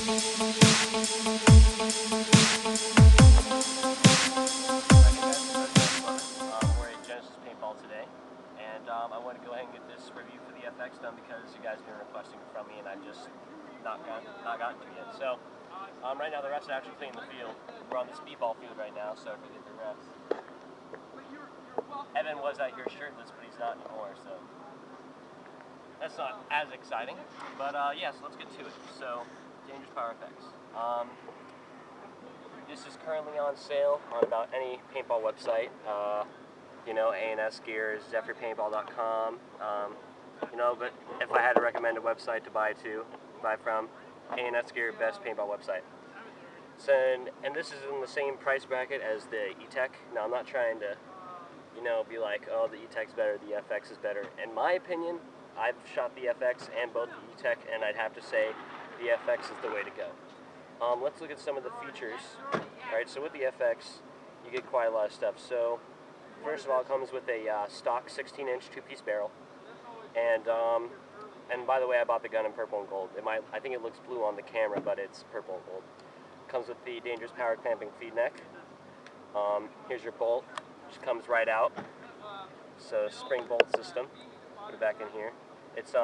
We're at Genesis Paintball today, and I want to go ahead and get this review for the FX done because you guys have been requesting it from me, and I've just not gotten to it yet. So right now the refs are actually cleaning the field. We're on the speedball field right now, so if we get the refs. Evan was out here shirtless, but he's not anymore, so that's not as exciting. But yeah, so let's get to it. So Dangerous Power FX. This is currently on sale on about any paintball website. You know, A&S Gears, ZephyrPaintball.com. You know, but if I had to recommend a website to buy from, A&S Gear, best paintball website. So, and this is in the same price bracket as the E-Tech. Now, I'm not trying to, you know, be like, oh, the E-Tech's better, the FX is better. In my opinion, I've shot the FX and both the E-Tech, and I'd have to say the FX is the way to go. Let's look at some of the features. Alright, so with the FX, you get quite a lot of stuff. So, first of all, it comes with a stock 16-inch two-piece barrel. And by the way, I bought the gun in purple and gold. I think it looks blue on the camera, but it's purple and gold. Comes with the Dangerous Power clamping feed neck. Here's your bolt, which comes right out. So, spring bolt system. Put it back in here. It's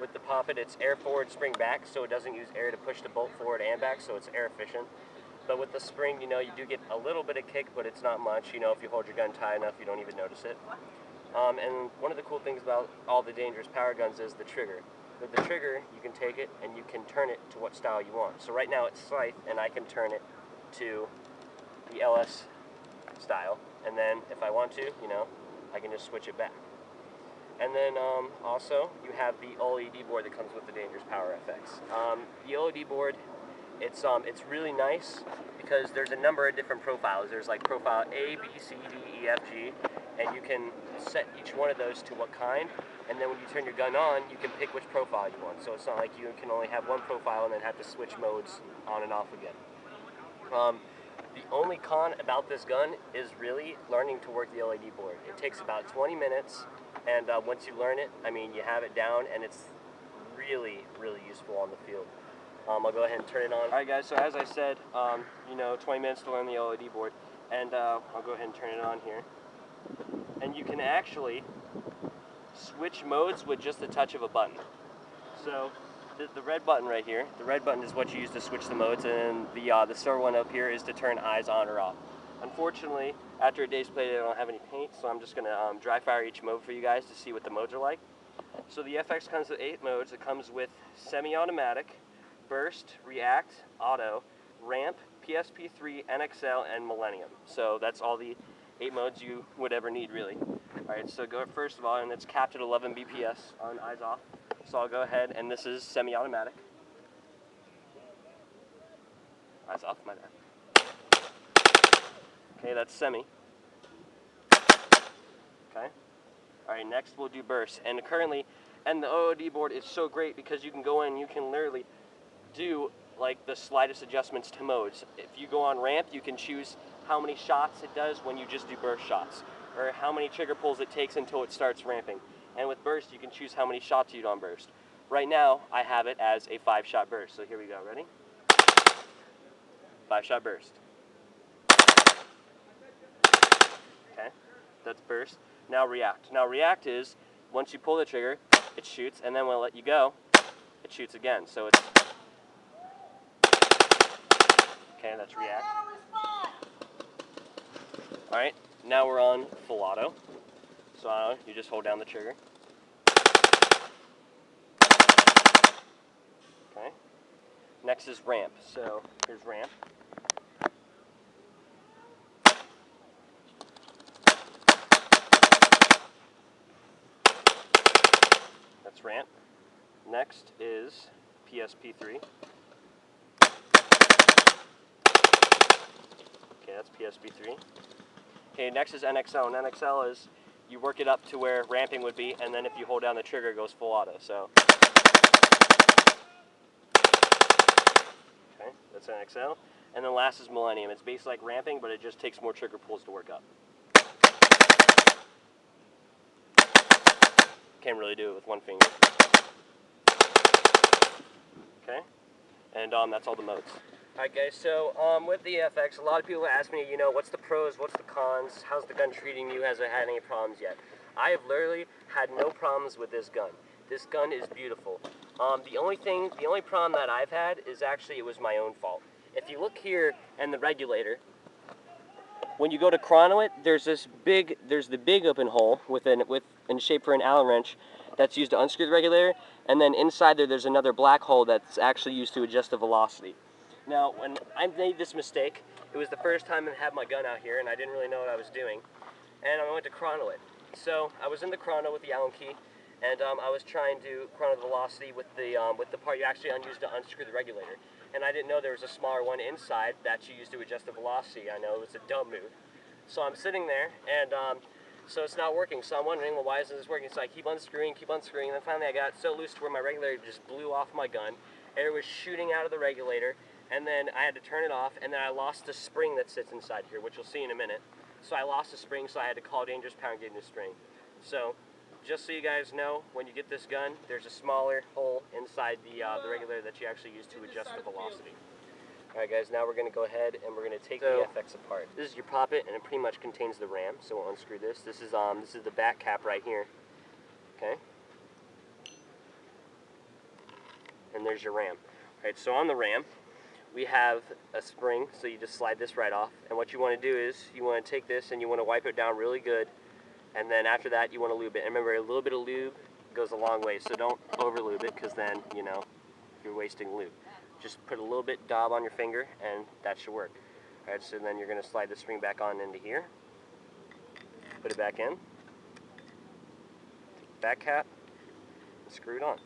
with the poppet, it's air forward, spring back, so it doesn't use air to push the bolt forward and back, so it's air efficient. But with the spring, you know, you do get a little bit of kick, but it's not much. You know, if you hold your gun tight enough, you don't even notice it. And one of the cool things about all the Dangerous Power guns is the trigger. With the trigger, you can take it and you can turn it to what style you want. So right now it's scythe, and I can turn it to the LS style. And then if I want to, you know, I can just switch it back. And then also, you have the OLED board that comes with the Dangerous Power FX. The OLED board, it's really nice because there's a number of different profiles. There's like profile A, B, C, D, E, F, G, and you can set each one of those to what kind. And then when you turn your gun on, you can pick which profile you want. So it's not like you can only have one profile and then have to switch modes on and off again. The only con about this gun is really learning to work the LED board. It takes about 20 minutes, and once you learn it, I mean, you have it down, and it's really, really useful on the field. I'll go ahead and turn it on. Alright guys, so as I said, you know, 20 minutes to learn the LED board, and I'll go ahead and turn it on here. And you can actually switch modes with just the touch of a button. So, the red button right here, the red button is what you use to switch the modes, and the silver one up here is to turn eyes on or off. Unfortunately, after a day's play, I don't have any paint, so I'm just going to dry fire each mode for you guys to see what the modes are like. So the FX comes with 8 modes. It comes with semi-automatic, burst, react, auto, ramp, PSP3, NXL, and Millennium. So that's all the 8 modes you would ever need, really. Alright, so go first of all, and it's capped at 11 BPS on eyes off. So I'll go ahead, and this is semi-automatic. Eyes off, my bad. Okay, that's semi. Okay. Alright, next we'll do burst. And the OOD board is so great because you can go in and you can literally do like the slightest adjustments to modes. If you go on ramp, you can choose how many shots it does when you just do burst shots, or how many trigger pulls it takes until it starts ramping. And with burst, you can choose how many shots you do on burst. Right now, I have it as a 5-shot burst. So here we go. Ready? 5-shot burst. Okay, that's burst. Now react. Now react is, once you pull the trigger, it shoots, and then when I let you go, it shoots again. So it's... Okay, that's react. Alright, now we're on full auto. So you just hold down the trigger. Okay. Next is ramp. So here's ramp. That's ramp. Next is PSP3. Okay, that's PSP3. Okay, next is NXL, and NXL is you work it up to where ramping would be, and then if you hold down the trigger, it goes full auto. So, okay, that's NXL. And then last is Millennium. It's basically like ramping, but it just takes more trigger pulls to work up. Can't really do it with one finger. Okay, and that's all the modes. Alright guys, so with the FX, a lot of people ask me, you know, what's the pros, what's the cons, how's the gun treating you, has it had any problems yet? I have literally had no problems with this gun. This gun is beautiful. The only problem that I've had is actually it was my own fault. If you look here in the regulator, when you go to chrono it, there's the big open hole in shape for an Allen wrench that's used to unscrew the regulator, and then inside there's another black hole that's actually used to adjust the velocity. Now, when I made this mistake, it was the first time I had my gun out here, and I didn't really know what I was doing, and I went to chrono it. So I was in the chrono with the Allen key, and I was trying to chrono the velocity with the part you actually use to unscrew the regulator. And I didn't know there was a smaller one inside that you use to adjust the velocity. I know it was a dumb move. So I'm sitting there, and so it's not working. So I'm wondering, well, why isn't this working? So I keep unscrewing, and then finally I got it so loose to where my regulator just blew off my gun. Air was shooting out of the regulator, and then I had to turn it off, and then I lost the spring that sits inside here, which you'll see in a minute. So I lost the spring, so I had to call Dangerous Power and get a new spring. So just so you guys know, when you get this gun, there's a smaller hole inside the regulator that you actually use to adjust the velocity. Alright guys, now we're going to go ahead and we're going to take the FX apart. This is your poppet, and it pretty much contains the RAM, so we'll unscrew this. This is the back cap right here. Okay? And there's your RAM. Alright, so on the RAM, we have a spring, so you just slide this right off. And what you want to do is, you want to take this and you want to wipe it down really good. And then after that, you want to lube it. And remember, a little bit of lube goes a long way, so don't over lube it, because then, you know, you're wasting lube. Just put a little bit dab on your finger, and that should work. Alright, so then you're going to slide the spring back on into here. Put it back in. Take the back cap, and screw it on.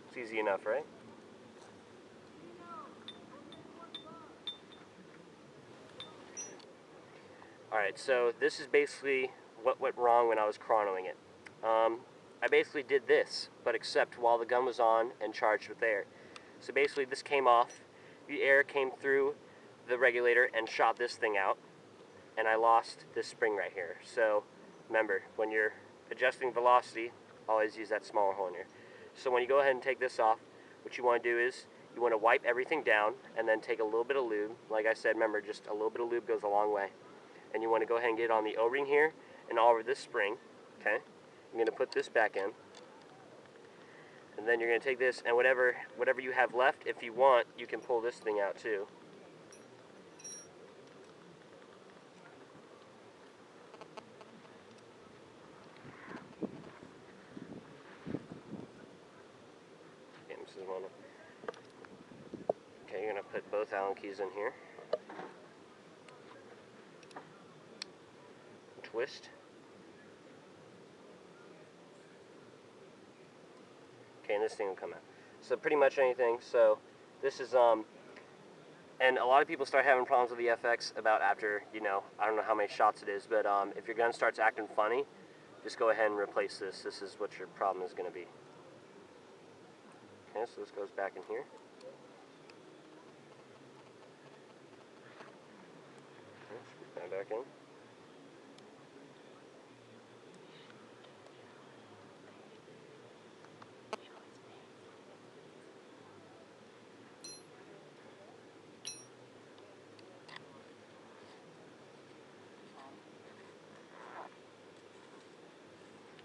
It's easy enough, right? Alright, so this is basically what went wrong when I was chronoing it. I basically did this, but except while the gun was on and charged with air. So basically this came off, the air came through the regulator and shot this thing out, and I lost this spring right here. So remember, when you're adjusting velocity, always use that smaller hole in here. So when you go ahead and take this off, what you want to do is you want to wipe everything down and then take a little bit of lube. Like I said, remember, just a little bit of lube goes a long way. And you want to go ahead and get it on the O-ring here and all over this spring. Okay? I'm going to put this back in. And then you're going to take this, and whatever you have left, if you want, you can pull this thing out too. Okay, you're going to put both Allen keys in here. Twist. Okay, and this thing will come out. So pretty much anything. So this is and a lot of people start having problems with the FX about after, you know, I don't know how many shots it is, but if your gun starts acting funny, just go ahead and replace this. This is what your problem is going to be. Okay, so this goes back in here. Okay, screw that back in.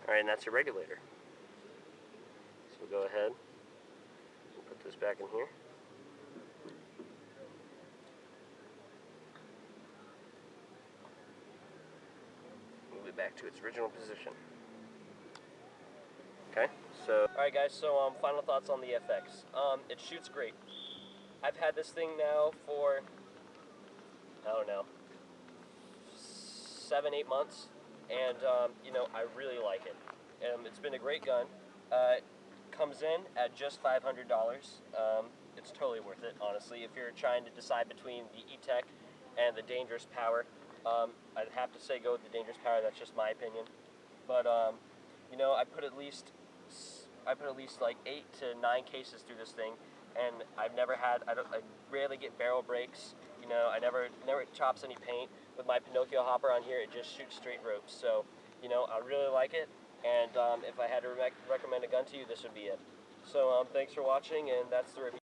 Alright, and that's your regulator. So we'll go ahead and put this back in here. Move it back to its original position. Okay, so alright guys, so final thoughts on the FX. It shoots great. I've had this thing now for, I don't know, 7-8 months. And, you know, I really like it. It's been a great gun. It comes in at just $500. It's totally worth it, honestly. If you're trying to decide between the E-Tech and the Dangerous Power, I'd have to say go with the Dangerous Power. That's just my opinion. But, you know, I put at least like 8 to 9 cases through this thing, and I've never had, I rarely get barrel breaks. You know, I never chops any paint. With my Pinocchio hopper on here, it just shoots straight ropes. So, you know, I really like it, and if I had to recommend a gun to you, this would be it. So thanks for watching, and that's the review.